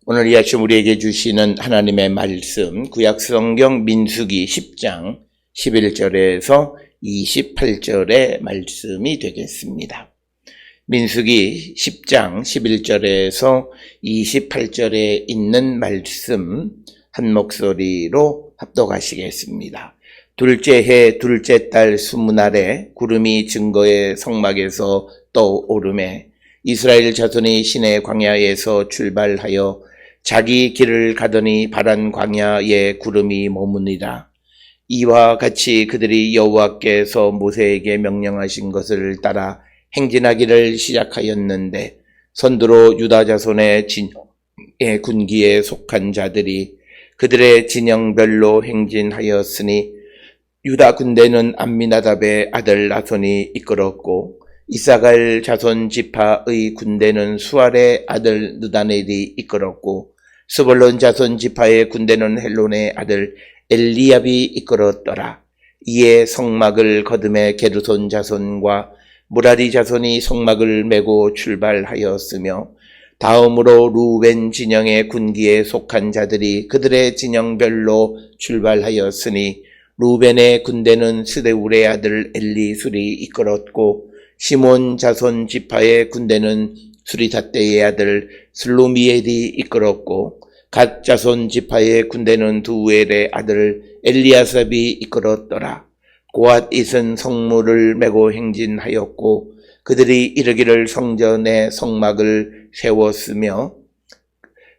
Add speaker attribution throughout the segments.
Speaker 1: 오늘 이 아침 우리에게 주시는 하나님의 말씀, 구약성경 민수기 10장 11절에서 28절의 말씀이 되겠습니다. 민수기 10장 11절에서 28절에 있는 말씀 한 목소리로 합독하시겠습니다. 둘째 해 둘째 달 20날에 구름이 증거의 성막에서 떠오르매 이스라엘 자손이 시내 광야에서 출발하여 자기 길을 가더니 바란 광야에 구름이 머무니라. 이와 같이 그들이 여호와께서 모세에게 명령하신 것을 따라 행진하기를 시작하였는데 선두로 유다 자손의 진영의 군기에 속한 자들이 그들의 진영별로 행진하였으니 유다 군대는 암미나답의 아들 나손이 이끌었고 이사갈 자손 지파의 군대는 수알의 아들 느다넬이 이끌었고 스불론 자손 지파의 군대는 헬론의 아들 엘리압이 이끌었더라. 이에 성막을 거듭해 게르손 자손과 무라리 자손이 성막을 메고 출발하였으며 다음으로 루벤 진영의 군기에 속한 자들이 그들의 진영별로 출발하였으니 루벤의 군대는 스데울의 아들 엘리술이 이끌었고 시몬 자손 지파의 군대는 수리사떼의 아들 슬로미엘이 이끌었고 갓 자손 지파의 군대는 두엘의 아들 엘리아삽이 이끌었더라. 고앗잇은 성문을 메고 행진하였고 그들이 이르기를 성전에 성막을 세웠으며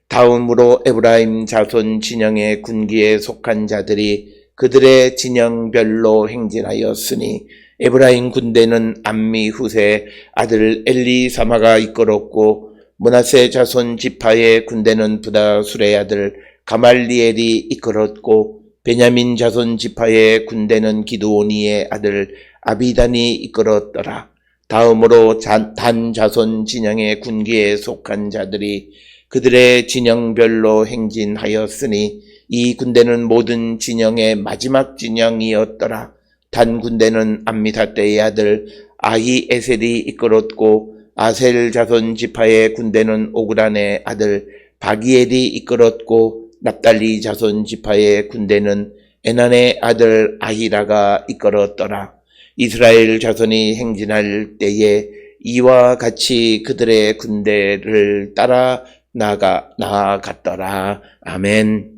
Speaker 1: 다음으로 에브라임 자손 진영의 군기에 속한 자들이 그들의 진영별로 행진하였으니 에브라임 군대는 암미후세 아들 엘리사마가 이끌었고 므낫세 자손 지파의 군대는 부다술의 아들 가말리엘이 이끌었고 베냐민 자손 지파의 군대는 기드오니의 아들 아비단이 이끌었더라. 다음으로 단 자손 진영의 군기에 속한 자들이 그들의 진영별로 행진하였으니 이 군대는 모든 진영의 마지막 진영이었더라. 단 군대는 암미사떼의 아들 아히에셀이 이끌었고 아셀 자손 지파의 군대는 오그란의 아들 바기엘이 이끌었고 납달리 자손 지파의 군대는 에난의 아들 아히라가 이끌었더라. 이스라엘 자손이 행진할 때에 이와 같이 그들의 군대를 따라 나아갔더라. 아멘.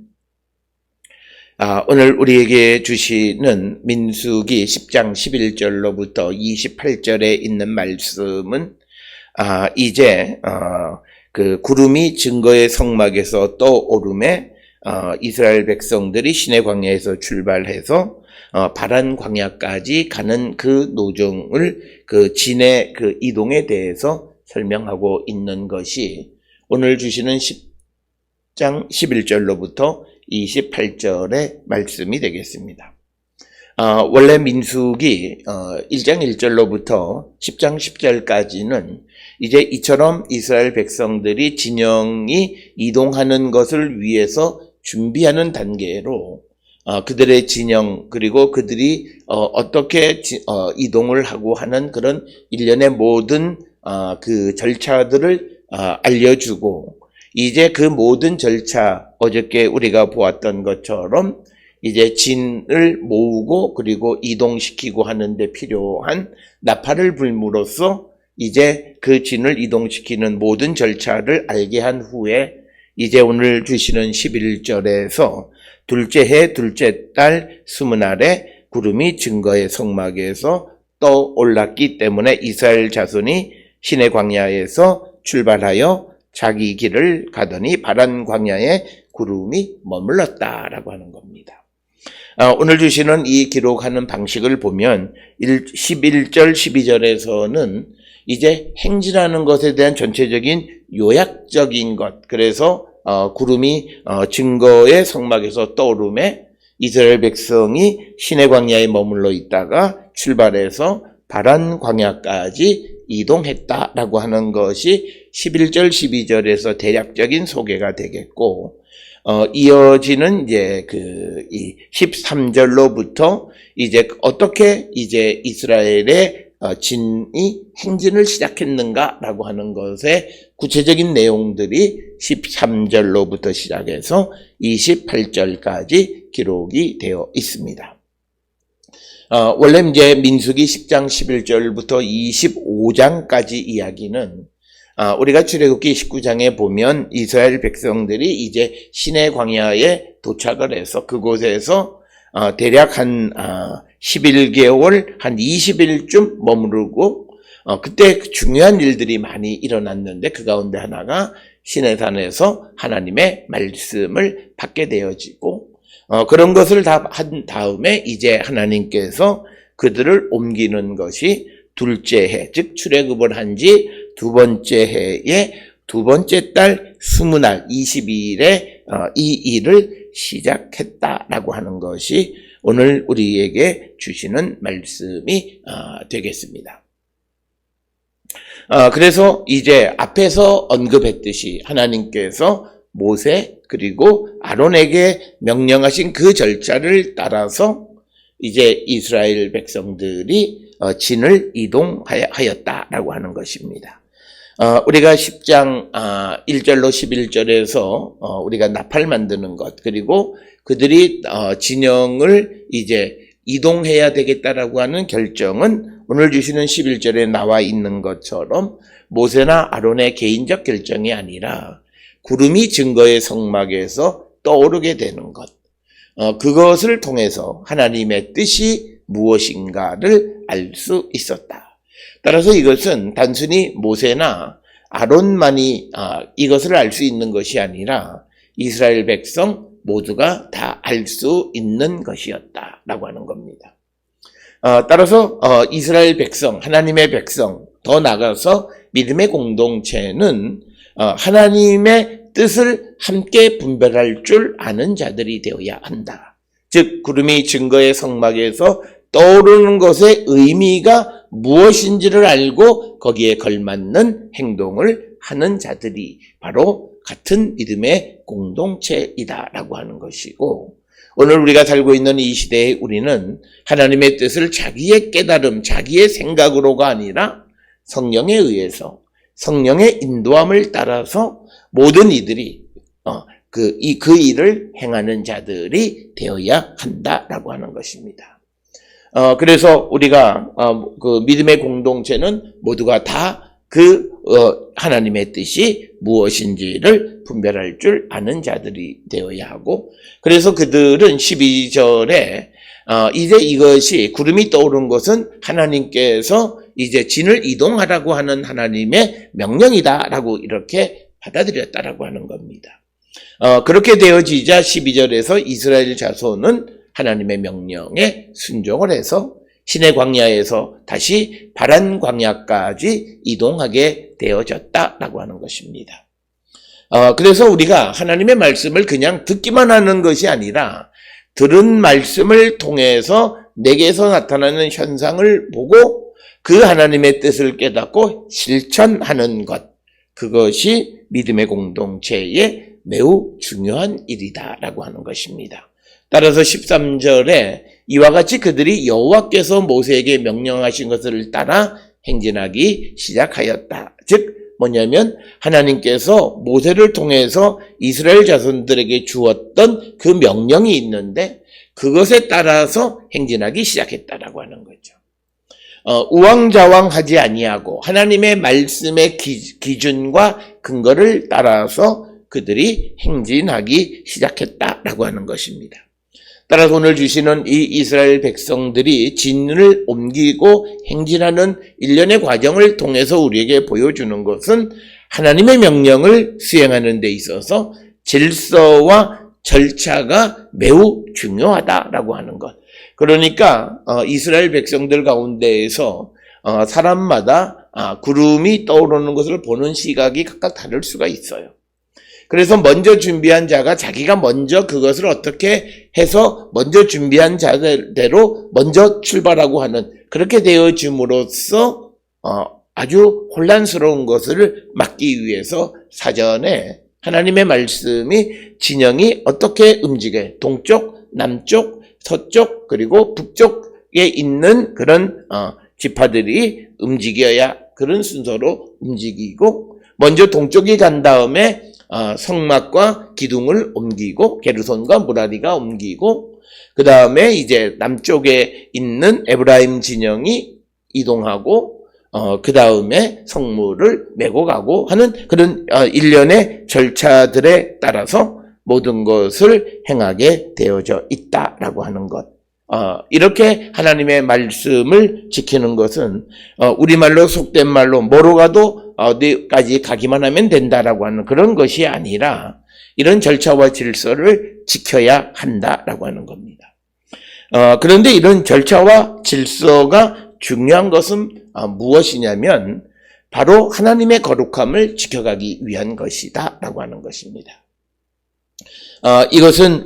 Speaker 1: 오늘 우리에게 주시는 민수기 10장 11절로부터 28절에 있는 말씀은 이제 그 구름이 증거의 성막에서 떠오름에 이스라엘 백성들이 시내 광야에서 출발해서 바란 광야까지 가는 그 노정을 그 진의 그 이동에 대해서 설명하고 있는 것이 오늘 주시는 10장 11절로부터 28절의 말씀이 되겠습니다. 원래 민수기 1장 1절로부터 10장 10절까지는 이제 이처럼 이스라엘 백성들이 진영이 이동하는 것을 위해서 준비하는 단계로 그들의 진영 그리고 그들이 어떻게 이동을 하고 하는 그런 일련의 모든 그 절차들을 알려주고 이제 그 모든 절차 어저께 우리가 보았던 것처럼 이제 진을 모으고 그리고 이동시키고 하는데 필요한 나팔을 불므로써 이제 그 진을 이동시키는 모든 절차를 알게 한 후에 이제 오늘 주시는 11절에서 둘째 해 둘째 달 20날에 구름이 증거의 성막에서 떠올랐기 때문에 이스라엘 자손이 시내 광야에서 출발하여 자기 길을 가더니 바란 광야에 구름이 머물렀다라고 하는 겁니다. 오늘 주시는 이 기록하는 방식을 보면 11절, 12절에서는 이제 행진하는 것에 대한 전체적인 요약적인 것, 그래서 구름이 증거의 성막에서 떠오름에 이스라엘 백성이 시내 광야에 머물러 있다가 출발해서 바란 광야까지 이동했다라고 하는 것이 11절, 12절에서 대략적인 소개가 되겠고, 이어지는 이제 이 13절로부터 이제 어떻게 이제 이스라엘의 진이 행진을 시작했는가라고 하는 것의 구체적인 내용들이 13절로부터 시작해서 28절까지 기록이 되어 있습니다. 원래 이제 민수기 10장 11절부터 25장까지 이야기는 우리가 출애굽기 19장에 보면 이스라엘 백성들이 이제 시내 광야에 도착을 해서 그곳에서 대략 한 11개월, 한 20일쯤 머무르고 그때 중요한 일들이 많이 일어났는데 그 가운데 하나가 시내산에서 하나님의 말씀을 받게 되어지고 그런 것을 다 한 다음에 이제 하나님께서 그들을 옮기는 것이 둘째 해, 즉 출애굽을 한 지 두 번째 해에 두 번째 달 20날 22일에 이 일을 시작했다라고 하는 것이 오늘 우리에게 주시는 말씀이 되겠습니다. 그래서 이제 앞에서 언급했듯이 하나님께서 모세 그리고 아론에게 명령하신 그 절차를 따라서 이제 이스라엘 백성들이 진을 이동하였다라고 하는 것입니다. 우리가 10장 1절로 11절에서 우리가 나팔 만드는 것 그리고 그들이 진영을 이제 이동해야 되겠다라고 하는 결정은 오늘 주시는 11절에 나와 있는 것처럼 모세나 아론의 개인적 결정이 아니라 구름이 증거의 성막에서 떠오르게 되는 것. 그것을 통해서 하나님의 뜻이 무엇인가를 알 수 있었다. 따라서 이것은 단순히 모세나 아론만이 이것을 알 수 있는 것이 아니라 이스라엘 백성 모두가 다 알 수 있는 것이었다라고 하는 겁니다. 따라서 이스라엘 백성, 하나님의 백성, 더 나아가서 믿음의 공동체는 하나님의 뜻을 함께 분별할 줄 아는 자들이 되어야 한다. 즉 구름이 증거의 성막에서 떠오르는 것의 의미가 무엇인지를 알고 거기에 걸맞는 행동을 하는 자들이 바로 같은 믿음의 공동체이다라고 하는 것이고 오늘 우리가 살고 있는 이 시대에 우리는 하나님의 뜻을 자기의 깨달음, 자기의 생각으로가 아니라 성령에 의해서 성령의 인도함을 따라서 모든 이들이 그 일을 행하는 자들이 되어야 한다라고 하는 것입니다. 그래서 우리가 그 믿음의 공동체는 모두가 다 하나님의 뜻이 무엇인지를 분별할 줄 아는 자들이 되어야 하고 그래서 그들은 12절에 이제 이것이 구름이 떠오른 것은 하나님께서 이제 진을 이동하라고 하는 하나님의 명령이다라고 이렇게 받아들였다라고 하는 겁니다. 그렇게 되어지자 12절에서 이스라엘 자손은 하나님의 명령에 순종을 해서 시내 광야에서 다시 바란 광야까지 이동하게 되어졌다라고 하는 것입니다. 그래서 우리가 하나님의 말씀을 그냥 듣기만 하는 것이 아니라 들은 말씀을 통해서 내게서 나타나는 현상을 보고 그 하나님의 뜻을 깨닫고 실천하는 것, 그것이 믿음의 공동체의 매우 중요한 일이다라고 하는 것입니다. 따라서 13절에 이와 같이 그들이 여호와께서 모세에게 명령하신 것을 따라 행진하기 시작하였다. 즉 뭐냐면 하나님께서 모세를 통해서 이스라엘 자손들에게 주었던 그 명령이 있는데 그것에 따라서 행진하기 시작했다라고 하는 거죠. 우왕좌왕하지 아니하고 하나님의 말씀의 기준과 근거를 따라서 그들이 행진하기 시작했다라고 하는 것입니다. 따라서 오늘 주시는 이 이스라엘 백성들이 진을 옮기고 행진하는 일련의 과정을 통해서 우리에게 보여주는 것은 하나님의 명령을 수행하는 데 있어서 질서와 절차가 매우 중요하다라고 하는 것. 그러니까 이스라엘 백성들 가운데에서 사람마다 구름이 떠오르는 것을 보는 시각이 각각 다를 수가 있어요. 그래서 먼저 준비한 자가 자기가 먼저 그것을 어떻게 해서 먼저 준비한 자대로 먼저 출발하고 하는 그렇게 되어짐으로써 아주 혼란스러운 것을 막기 위해서 사전에 하나님의 말씀이 진영이 어떻게 움직여 동쪽, 남쪽, 서쪽 그리고 북쪽에 있는 그런 지파들이 움직여야 그런 순서로 움직이고, 먼저 동쪽이 간 다음에 성막과 기둥을 옮기고 게르손과 무라리가 옮기고, 그 다음에 이제 남쪽에 있는 에브라임 진영이 이동하고, 그 다음에 성물을 메고 가고 하는 그런 일련의 절차들에 따라서 모든 것을 행하게 되어져 있다라고 하는 것. 이렇게 하나님의 말씀을 지키는 것은 우리말로 속된 말로 뭐로 가도 어디까지 가기만 하면 된다라고 하는 그런 것이 아니라 이런 절차와 질서를 지켜야 한다라고 하는 겁니다. 그런데 이런 절차와 질서가 중요한 것은 무엇이냐면 바로 하나님의 거룩함을 지켜가기 위한 것이다 라고 하는 것입니다. 이것은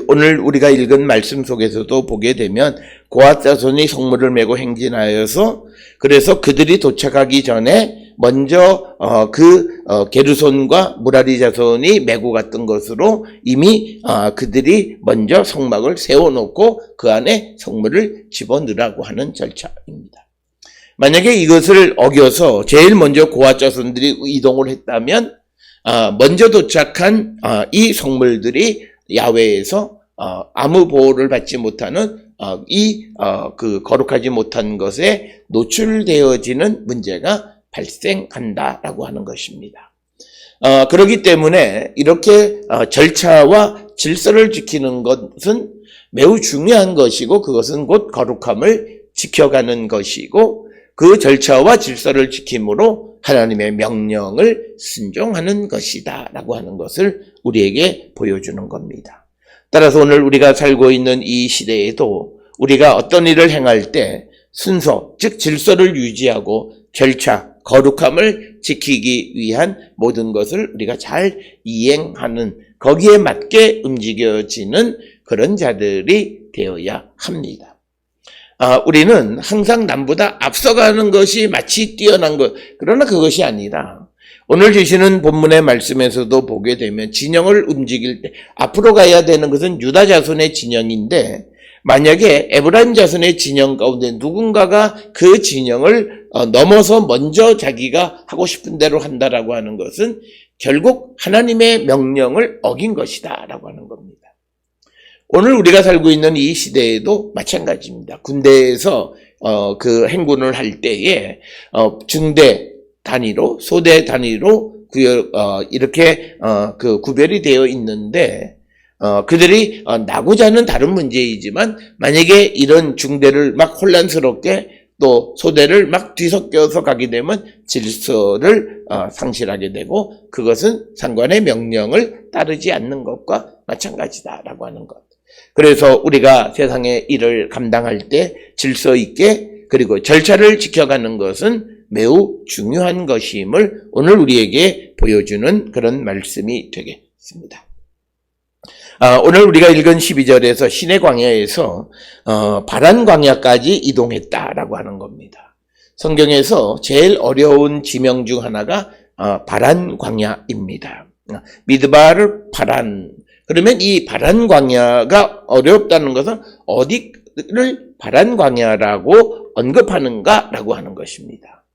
Speaker 1: 오늘 우리가 읽은 말씀 속에서도 보게 되면 고앗 자손이 성물을 메고 행진하여서 그래서 그들이 도착하기 전에 먼저 게르손과 무라리 자손이 메고 갔던 것으로 이미 그들이 먼저 성막을 세워놓고 그 안에 성물을 집어넣으라고 하는 절차입니다. 만약에 이것을 어겨서 제일 먼저 고앗 자손들이 이동을 했다면 먼저 도착한 이 성물들이 야훼에서 아무 보호를 받지 못하는 그 거룩하지 못한 것에 노출되어지는 문제가 발생한다라고 하는 것입니다. 그렇기 때문에 이렇게 절차와 질서를 지키는 것은 매우 중요한 것이고 그것은 곧 거룩함을 지켜가는 것이고 그 절차와 질서를 지킴으로 하나님의 명령을 순종하는 것이다 라고 하는 것을 우리에게 보여주는 겁니다. 따라서 오늘 우리가 살고 있는 이 시대에도 우리가 어떤 일을 행할 때 순서, 즉 질서를 유지하고 절차, 거룩함을 지키기 위한 모든 것을 우리가 잘 이행하는 거기에 맞게 움직여지는 그런 자들이 되어야 합니다. 우리는 항상 남보다 앞서가는 것이 마치 뛰어난 것, 그러나 그것이 아니라 오늘 주시는 본문의 말씀에서도 보게 되면 진영을 움직일 때 앞으로 가야 되는 것은 유다 자손의 진영인데 만약에 에브라임 자손의 진영 가운데 누군가가 그 진영을 넘어서 먼저 자기가 하고 싶은 대로 한다라고 하는 것은 결국 하나님의 명령을 어긴 것이다 라고 하는 겁니다. 오늘 우리가 살고 있는 이 시대에도 마찬가지입니다. 군대에서 그 행군을 할 때에 중대 단위로 소대 단위로 이렇게 그 구별이 되어 있는데 그들이 나고자는 다른 문제이지만 만약에 이런 중대를 막 혼란스럽게 또 소대를 막 뒤섞여서 가게 되면 질서를 상실하게 되고 그것은 상관의 명령을 따르지 않는 것과 마찬가지다라고 하는 것. 그래서 우리가 세상의 일을 감당할 때 질서 있게 그리고 절차를 지켜가는 것은 매우 중요한 것임을 오늘 우리에게 보여주는 그런 말씀이 되겠습니다. 오늘 우리가 읽은 12절에서 시내 광야에서 바란 광야까지 이동했다라고 하는 겁니다. 성경에서 제일 어려운 지명 중 하나가 바란 광야입니다. 미드바르 바란. 그러면 이 바란 광야가 어렵다는 것은 어디를 바란 광야라고 언급하는가라고 하는 것입니다.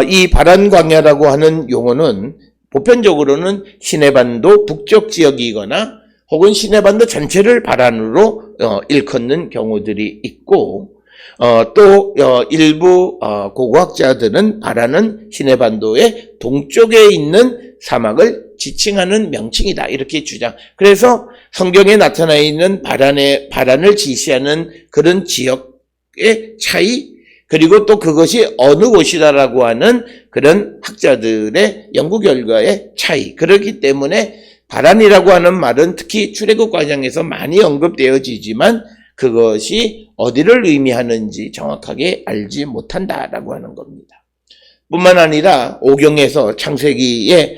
Speaker 1: 이 바란 광야라고 하는 용어는 보편적으로는 시내반도 북쪽 지역이거나 혹은 시내반도 전체를 바란으로 일컫는 경우들이 있고 또 일부 고고학자들은 바란은 시내반도의 동쪽에 있는 사막을 지칭하는 명칭이다 이렇게 주장. 그래서 성경에 나타나 있는 바란을 지시하는 그런 지역의 차이 그리고 또 그것이 어느 곳이다라고 하는 그런 학자들의 연구 결과의 차이. 그렇기 때문에 바란이라고 하는 말은 특히 출애굽 과정에서 많이 언급되어지지만 그것이 어디를 의미하는지 정확하게 알지 못한다라고 하는 겁니다. 뿐만 아니라 오경에서 창세기에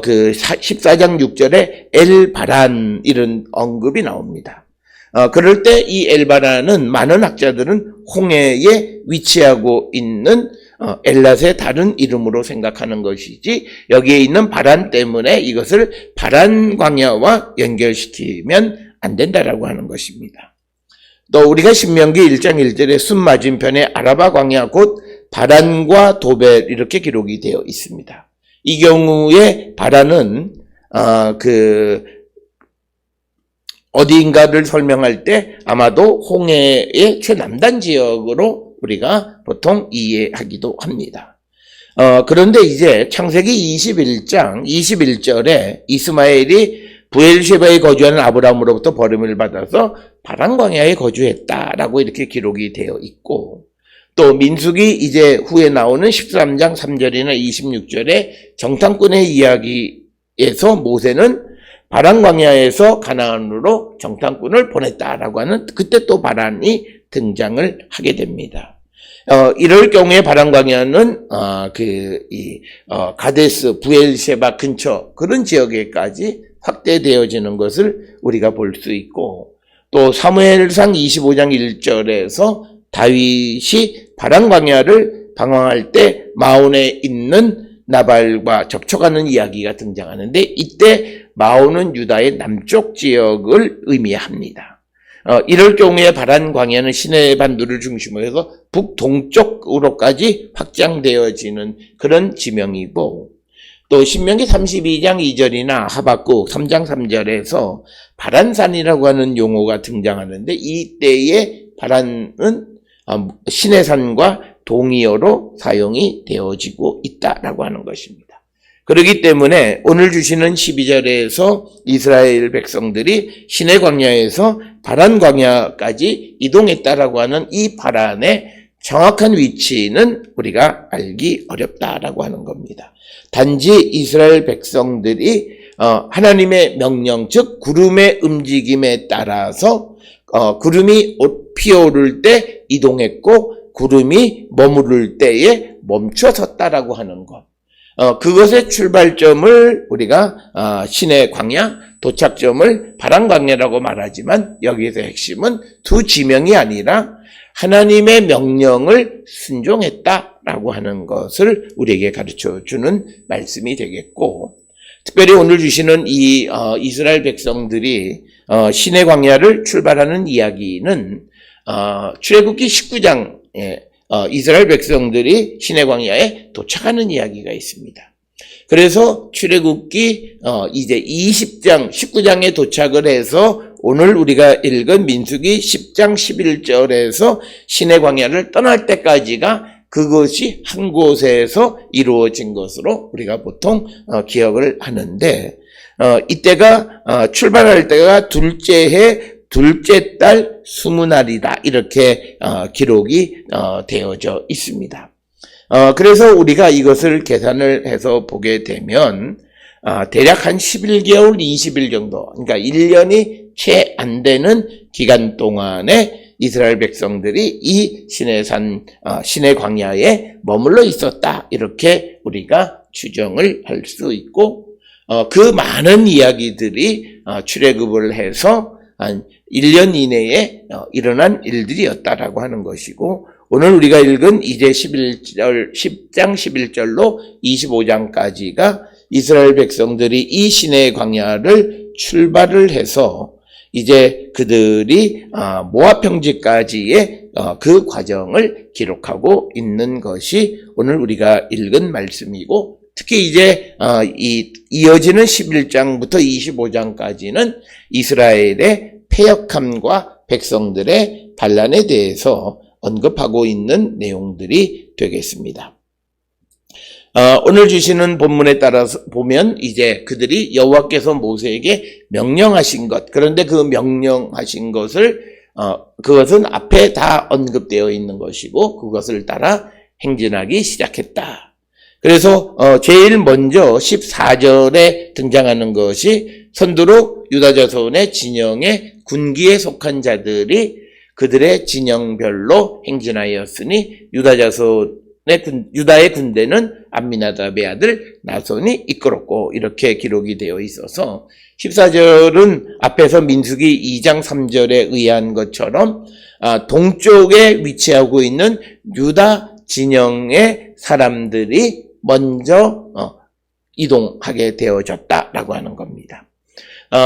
Speaker 1: 그 14장 6절에 엘바란 이런 언급이 나옵니다. 그럴 때 이 엘바란은 많은 학자들은 홍해에 위치하고 있는 엘랏의 다른 이름으로 생각하는 것이지 여기에 있는 바란 때문에 이것을 바란 광야와 연결시키면 안 된다라고 하는 것입니다. 또 우리가 신명기 1장 1절에 순 맞은편에 아라바 광야 곧 바란과 도벨 이렇게 기록이 되어 있습니다. 이 경우에 바란은 어디인가를 설명할 때 아마도 홍해의 최남단 지역으로 우리가 보통 이해하기도 합니다. 그런데 이제 창세기 21장 21절에 이스마엘이 부엘셰바에 거주하는 아브라함으로부터 버림을 받아서 바란 광야에 거주했다라고 이렇게 기록이 되어 있고, 또 민수기 이제 후에 나오는 13장 3절이나 26절에 정탐꾼의 이야기에서 모세는 바란 광야에서 가나안으로 정탐꾼을 보냈다라고 하는, 그때 또 바란이 등장을 하게 됩니다. 이럴 경우에 바란 광야는 가데스 부엘셰바 근처 그런 지역에까지 확대되어지는 것을 우리가 볼 수 있고, 또 사무엘상 25장 1절에서 다윗이 바란 광야를 방황할 때 마온에 있는 나발과 접촉하는 이야기가 등장하는데, 이때 마온은 유다의 남쪽 지역을 의미합니다. 이럴 경우에 바란 광야는 시내 반도를 중심으로 해서 북동쪽으로까지 확장되어지는 그런 지명이고, 또 신명기 32장 2절이나 하박국 3장 3절에서 바란산이라고 하는 용어가 등장하는데, 이때의 바란은 시내산과 동의어로 사용이 되어지고 있다라고 하는 것입니다. 그렇기 때문에 오늘 주시는 12절에서 이스라엘 백성들이 시내 광야에서 바란 광야까지 이동했다라고 하는 이 바란의 정확한 위치는 우리가 알기 어렵다라고 하는 겁니다. 단지 이스라엘 백성들이 하나님의 명령, 즉 구름의 움직임에 따라서 구름이 피어오를 때 이동했고 구름이 머무를 때에 멈춰 섰다라고 하는 것. 그것의 출발점을 우리가 시내 광야, 도착점을 바란 광야라고 말하지만, 여기에서 핵심은 두 지명이 아니라 하나님의 명령을 순종했다라고 하는 것을 우리에게 가르쳐주는 말씀이 되겠고, 특별히 오늘 주시는 이 이스라엘 백성들이 시내 광야를 출발하는 이야기는 출애굽기 19장에 이스라엘 백성들이 시내 광야에 도착하는 이야기가 있습니다. 그래서 출애굽기 이제 20장 19장에 도착을 해서 오늘 우리가 읽은 민수기 10장 11절에서 시내 광야를 떠날 때까지가 그것이 한 곳에서 이루어진 것으로 우리가 보통 기억을 하는데, 이때가 출발할 때가 둘째 해 둘째 달 20날이다 이렇게 기록이 되어져 있습니다. 그래서 우리가 이것을 계산을 해서 보게 되면 대략 한 11개월 20일 정도, 그러니까 1년이 채 안 되는 기간 동안에 이스라엘 백성들이 이 시내 광야에 머물러 있었다, 이렇게 우리가 추정을 할 수 있고, 그 많은 이야기들이 출애굽을 해서 한 1년 이내에 일어난 일들이었다라고 하는 것이고, 오늘 우리가 읽은 이제 10장 11절로 25장까지가 이스라엘 백성들이 이 시내 광야를 출발을 해서 이제 그들이 모압 평지까지의 그 과정을 기록하고 있는 것이 오늘 우리가 읽은 말씀이고, 특히 이제 이어지는 11장부터 25장까지는 이스라엘의 패역함과 백성들의 반란에 대해서 언급하고 있는 내용들이 되겠습니다. 오늘 주시는 본문에 따라서 보면 이제 그들이 여호와께서 모세에게 명령하신 것, 그런데 그 명령하신 것을 그것은 앞에 다 언급되어 있는 것이고 그것을 따라 행진하기 시작했다. 그래서 제일 먼저 14절에 등장하는 것이 선두로 유다 자손의 진영의 군기에 속한 자들이 그들의 진영별로 행진하였으니 유다의 군대는 암미나답의 아들 나손이 이끌었고, 이렇게 기록이 되어 있어서 14절은 앞에서 민수기 2장 3절에 의한 것처럼 동쪽에 위치하고 있는 유다 진영의 사람들이 먼저 이동하게 되어졌다라고 하는 겁니다.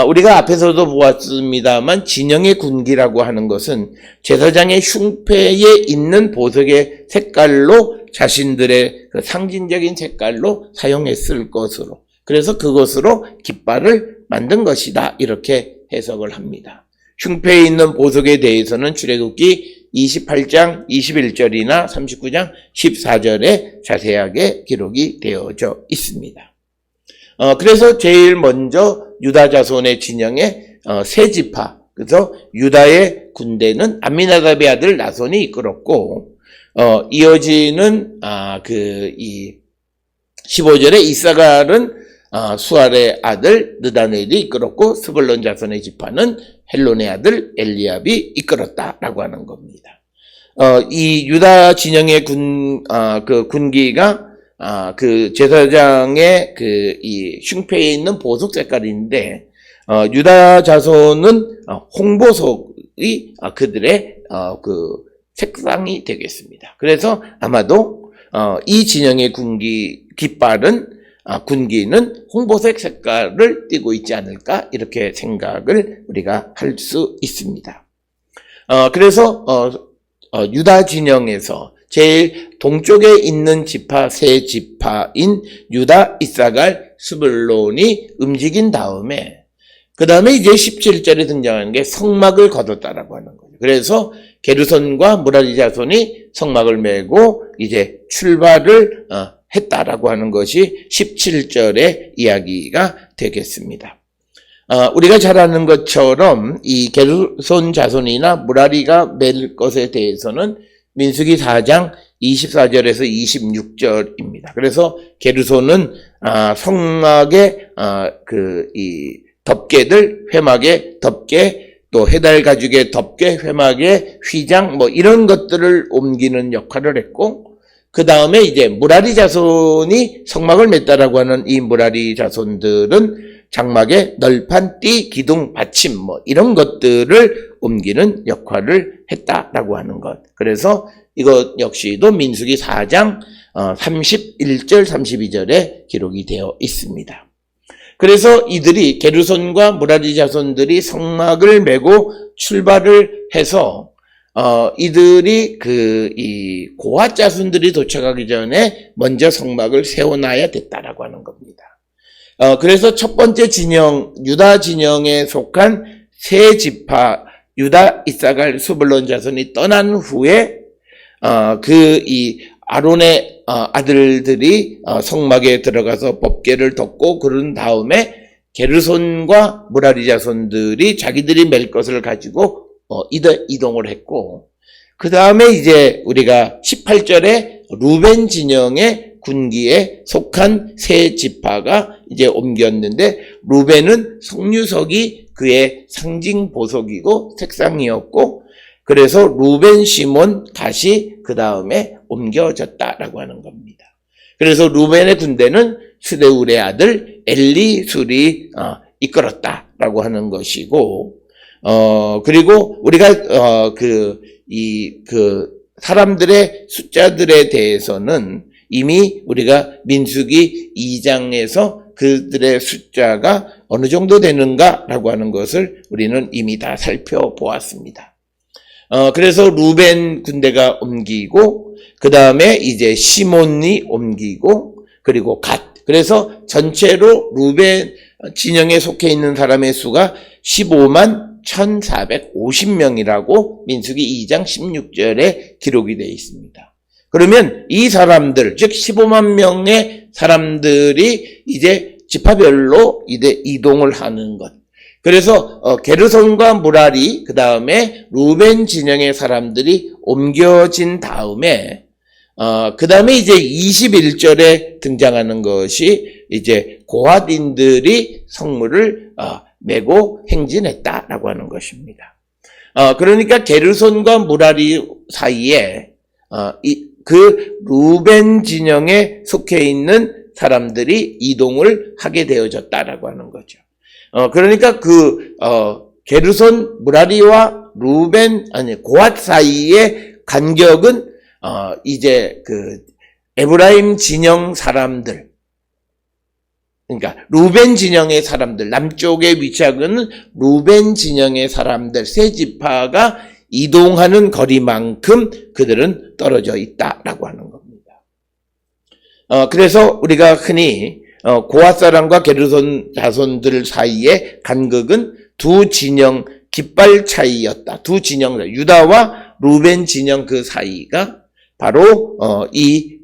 Speaker 1: 우리가 앞에서도 보았습니다만 진영의 군기라고 하는 것은 제사장의 흉패에 있는 보석의 색깔로 자신들의 그 상징적인 색깔로 사용했을 것으로, 그래서 그것으로 깃발을 만든 것이다, 이렇게 해석을 합니다. 흉패에 있는 보석에 대해서는 출애굽기 28장 21절이나 39장 14절에 자세하게 기록이 되어져 있습니다. 그래서 제일 먼저 유다 자손의 진영의 세 지파, 그래서 유다의 군대는 암미나답의 아들 나손이 이끌었고, 이어지는 이 15절에 이사갈은 수알의 아들 느다넬이 이끌었고, 스불론 자손의 지파는 헬론의 아들 엘리압이 이끌었다라고 하는 겁니다. 이 유다 진영의 군기가 그 제사장의 이 흉패에 있는 보석 색깔인데, 유다 자손은 홍보석이 그들의 그 색상이 되겠습니다. 그래서 아마도 이 진영의 깃발은 군기는 홍보색 색깔을 띠고 있지 않을까, 이렇게 생각을 우리가 할 수 있습니다. 그래서 유다 진영에서 제일 동쪽에 있는 지파 세 지파인 유다, 이사갈, 스불론이 움직인 다음에 그 다음에 이제 17절에 등장하는 게 성막을 거뒀다라고 하는 거예요. 그래서 게르손과 무라리 자손이 성막을 메고 이제 출발을 했다라고 하는 것이 17절의 이야기가 되겠습니다. 우리가 잘 아는 것처럼 이 게르손 자손이나 무라리가 맬 것에 대해서는 민수기 4장 24절에서 26절입니다. 그래서 게르손은 성막의 이 덮개들, 회막의 덮개, 또 해달 가죽의 덮개, 회막의 휘장, 이런 것들을 옮기는 역할을 했고, 그 다음에 이제 무라리 자손이 성막을 맸다라고 하는 이 무라리 자손들은 장막의 널판, 띠, 기둥, 받침 이런 것들을 옮기는 역할을 했다라고 하는 것. 그래서 이것 역시도 민수기 4장 31절, 32절에 기록이 되어 있습니다. 그래서 이들이 게르손과 무라리 자손들이 성막을 메고 출발을 해서 이들이 이 고핫 자손들이 도착하기 전에 먼저 성막을 세워놔야 됐다라고 하는 겁니다. 그래서 첫 번째 진영, 유다 진영에 속한 세 지파, 유다, 이사갈, 스불론 자손이 떠난 후에, 이 아론의 아들들이 성막에 들어가서 법궤를 덮고, 그런 다음에 게르손과 무라리 자손들이 자기들이 맬 것을 가지고 이동을 했고, 그 다음에 이제 우리가 18절에 루벤 진영의 군기에 속한 세 지파가 이제 옮겼는데, 루벤은 석류석이 그의 상징 보석이고 색상이었고, 그래서 루벤, 시몬, 가시 그 다음에 옮겨졌다라고 하는 겁니다. 그래서 루벤의 군대는 스데울의 아들 엘리술이 이끌었다라고 하는 것이고, 그리고 우리가 사람들의 숫자들에 대해서는 이미 우리가 민수기 2장에서 그들의 숫자가 어느 정도 되는가라고 하는 것을 우리는 이미 다 살펴보았습니다. 그래서 루벤 군대가 옮기고, 그 다음에 이제 시몬이 옮기고, 그리고 그래서 전체로 루벤 진영에 속해 있는 사람의 수가 15만 1450명이라고 민수기 2장 16절에 기록이 되어 있습니다. 그러면 이 사람들, 즉 15만 명의 사람들이 이제 지파별로 이제 이동을 하는 것. 그래서 게르손과 무라리, 그 다음에 루벤 진영의 사람들이 옮겨진 다음에 그 다음에 이제 21절에 등장하는 것이 이제 고핫인들이 성물을 메고 행진했다라고 하는 것입니다. 그러니까 게르손과 무라리 사이에 그 루벤 진영에 속해 있는 사람들이 이동을 하게 되어졌다라고 하는 거죠. 그러니까 게르손, 무라리와 고핫 사이의 간격은 이제 에브라임 진영 사람들, 그러니까 루벤 진영의 사람들, 남쪽에 위치하는 루벤 진영의 사람들 세 지파가 이동하는 거리만큼 그들은 떨어져 있다라고 하는 겁니다. 그래서 우리가 흔히 고핫 사람과 게르손 자손들 사이의 간극은 두 진영 깃발 차이였다. 두 진영, 유다와 루벤 진영 그 사이가 바로 이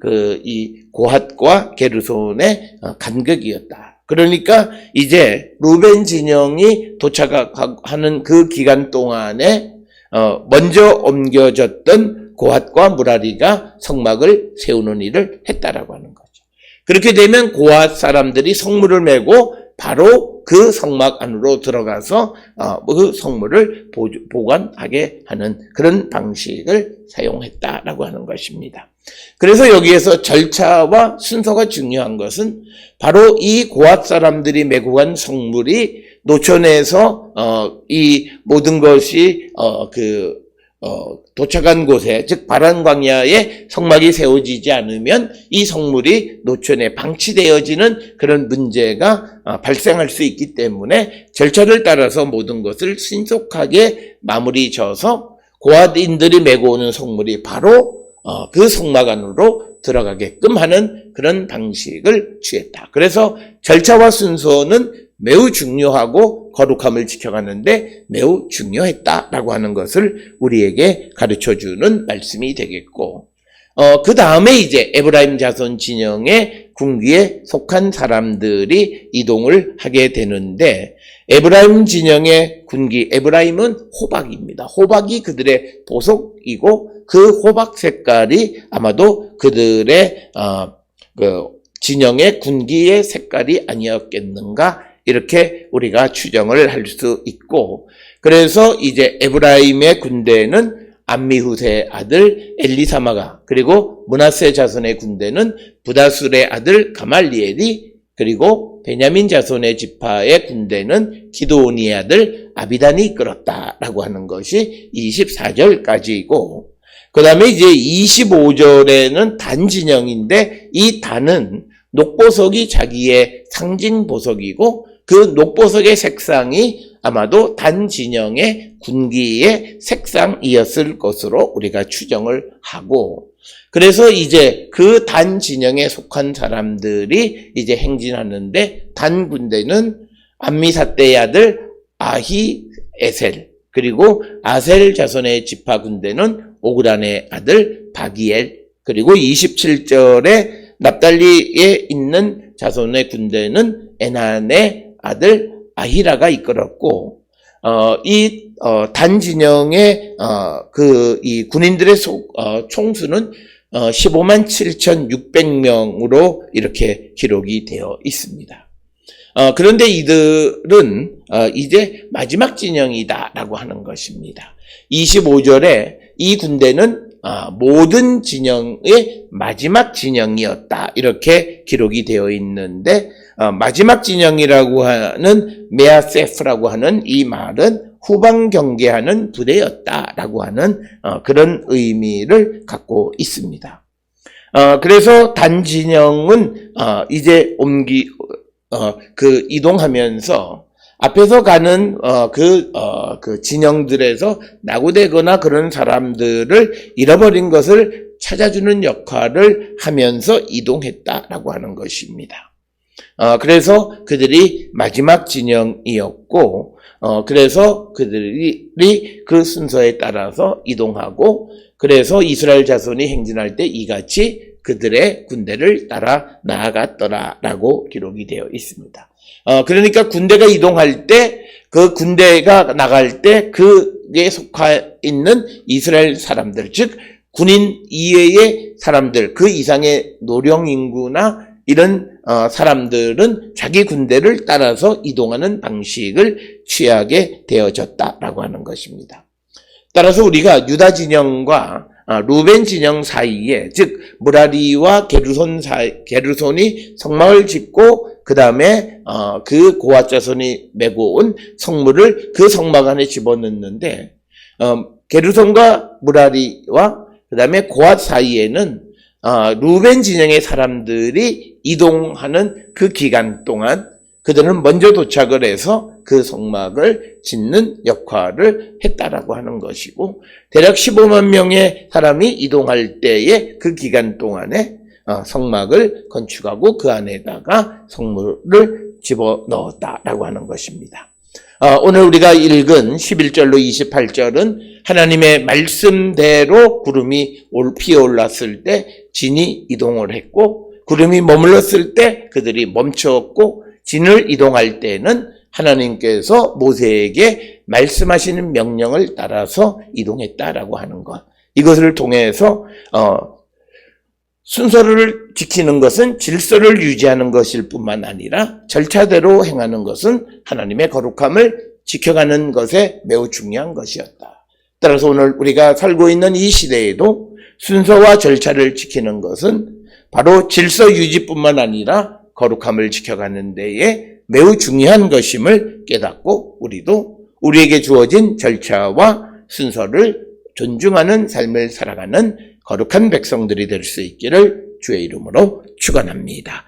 Speaker 1: 고핫과 게르손의 간극이었다. 그러니까 이제 루벤 진영이 도착하는 그 기간 동안에 먼저 옮겨졌던 고핫과 무라리가 성막을 세우는 일을 했다라고 하는 거죠. 그렇게 되면 고핫 사람들이 성물을 메고 바로 그 성막 안으로 들어가서 그 성물을 보관하게 하는 그런 방식을 사용했다라고 하는 것입니다. 그래서 여기에서 절차와 순서가 중요한 것은 바로 이 고핫 사람들이 메고 간 성물이 노천에서 이 모든 것이 도착한 곳에, 즉 바란 광야에 성막이 세워지지 않으면 이 성물이 노천에 방치되어지는 그런 문제가 발생할 수 있기 때문에 절차를 따라서 모든 것을 신속하게 마무리 져서 고핫인들이 메고 오는 성물이 바로 그 성막 안으로 들어가게끔 하는 그런 방식을 취했다. 그래서 절차와 순서는 매우 중요하고 거룩함을 지켜가는데 매우 중요했다라고 하는 것을 우리에게 가르쳐주는 말씀이 되겠고, 그 다음에 이제 에브라임 자손 진영의 군기에 속한 사람들이 이동을 하게 되는데, 에브라임 진영의 군기, 에브라임은 호박입니다. 호박이 그들의 보석이고 그 호박 색깔이 아마도 그들의 진영의 군기의 색깔이 아니었겠는가, 이렇게 우리가 추정을 할 수 있고, 그래서 이제 에브라임의 군대는 암미후세의 아들 엘리사마가, 그리고 므낫세 자손의 군대는 부다술의 아들 가말리엘이, 그리고 베냐민 자손의 지파의 군대는 기드온의 아들 아비단이 이끌었다라고 하는 것이 24절까지이고, 그 다음에 이제 25절에는 단 진영인데, 이 단은 녹보석이 자기의 상징 보석이고, 그 녹보석의 색상이 아마도 단 진영의 군기의 색상이었을 것으로 우리가 추정을 하고, 그래서 이제 그 단 진영에 속한 사람들이 이제 행진하는데, 단 군대는 암미사떼의 아들 아히에셀, 그리고 아셀 자손의 지파 군대는 오그란의 아들 바기엘, 그리고 27절에 납달리에 있는 자손의 군대는 에난의 아들 아히라가 이끌었고, 단 진영의 이 군인들의 총수는 15만 7,600명으로 이렇게 기록이 되어 있습니다. 그런데 이들은 이제 마지막 진영이다라고 하는 것입니다. 25절에 이 군대는 모든 진영의 마지막 진영이었다, 이렇게 기록이 되어 있는데, 마지막 진영이라고 하는 메아세프라고 하는 이 말은 후방 경계하는 부대였다라고 하는 그런 의미를 갖고 있습니다. 그래서 단 진영은 이제 이동하면서 앞에서 가는 그 진영들에서 낙오되거나 그런 사람들을 잃어버린 것을 찾아주는 역할을 하면서 이동했다라고 하는 것입니다. 그래서 그들이 마지막 진영이었고, 그래서 그들이 그 순서에 따라서 이동하고, 그래서 이스라엘 자손이 행진할 때 이같이 그들의 군대를 따라 나아갔더라라고 기록이 되어 있습니다. 그러니까 군대가 이동할 때, 그 군대가 나갈 때 그에 속해 있는 이스라엘 사람들, 즉 군인 이외의 사람들, 그 이상의 노령 인구나 이런 사람들은 자기 군대를 따라서 이동하는 방식을 취하게 되어졌다라고 하는 것입니다. 따라서 우리가 유다 진영과 루벤 진영 사이에, 즉 무라리와 게르손이 성막을 짓고 그 다음에 그 고핫 자손이 메고 온 성물을 그 성막 안에 집어넣는데, 게르손과 무라리와 그 다음에 고핫 사이에는 루벤 진영의 사람들이 이동하는 그 기간 동안 그들은 먼저 도착을 해서 그 성막을 짓는 역할을 했다라고 하는 것이고, 대략 15만 명의 사람이 이동할 때의 그 기간 동안에 성막을 건축하고 그 안에다가 성물을 집어넣었다라고 하는 것입니다. 오늘 우리가 읽은 11절로 28절은 하나님의 말씀대로 구름이 피어올랐을 때 진이 이동을 했고, 구름이 머물렀을 때 그들이 멈추었고, 진을 이동할 때는 하나님께서 모세에게 말씀하시는 명령을 따라서 이동했다라고 하는 것. 이것을 통해서 순서를 지키는 것은 질서를 유지하는 것일 뿐만 아니라 절차대로 행하는 것은 하나님의 거룩함을 지켜가는 것에 매우 중요한 것이었다. 따라서 오늘 우리가 살고 있는 이 시대에도 순서와 절차를 지키는 것은 바로 질서 유지뿐만 아니라 거룩함을 지켜가는 데에 매우 중요한 것임을 깨닫고, 우리도 우리에게 주어진 절차와 순서를 존중하는 삶을 살아가는 거룩한 백성들이 될 수 있기를 주의 이름으로 축원합니다.